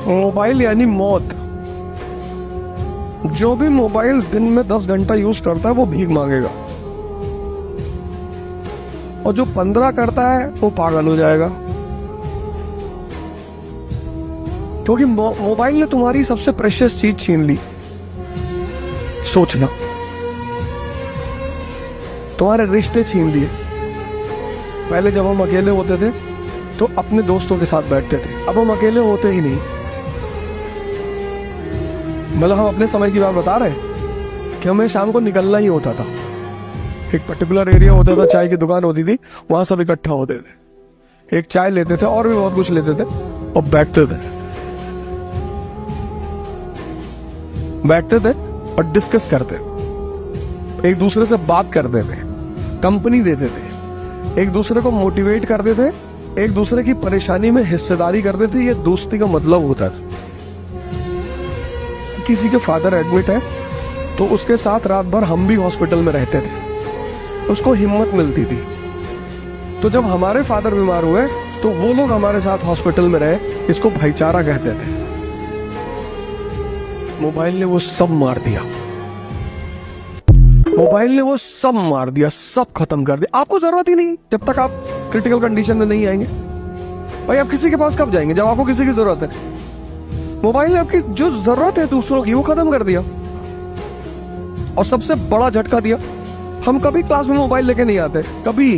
Mobile यानी मौत। जो भी मोबाइल दिन में 10 घंटा यूज करता है वो भीख मांगेगा, और जो 15 करता है वो पागल हो जाएगा। क्योंकि मोबाइल ने तुम्हारी सबसे प्रेशियस चीज छीन ली, सोचना। तुम्हारे रिश्ते छीन लिए। पहले जब हम अकेले होते थे तो अपने दोस्तों के साथ बैठते थे, अब हम अकेले होते ही नहीं। मतलब हम अपने समय की बात बता रहे हैं कि हमें शाम को निकलना ही होता था। एक पर्टिकुलर एरिया होता था, चाय की दुकान होती थी, वहां सब इकट्ठा होते थे, एक चाय लेते थे और भी बहुत कुछ लेते थे और बैठते थे और डिस्कस करते, एक दूसरे से बात करते थे, कंपनी देते थे, एक दूसरे को मोटिवेट करते थे, एक दूसरे की परेशानी में हिस्सेदारी करते थे। ये दोस्ती का मतलब होता था। किसी के फादर एडमिट है तो उसके साथ रात भर हम भी हॉस्पिटल में रहते थे, उसको हिम्मत मिलती थी। तो जब हमारे फादर बीमार हुए तो वो लोग हमारे साथ हॉस्पिटल में रहे, इसको भाईचारा कहते थे। मोबाइल ने वो सब मार दिया, मोबाइल ने वो सब मार दिया, सब खत्म कर दिया। आपको जरूरत ही नहीं जब तक आप क्रिटिकल कंडीशन में नहीं आएंगे। भाई आप किसी के पास कब जाएंगे? जब आपको किसी की जरूरत है। मोबाइल ने आपकी जो जरूरत है दूसरों की वो खत्म कर दिया। और सबसे बड़ा झटका दिया, हम कभी क्लास में मोबाइल लेके नहीं आते, कभी।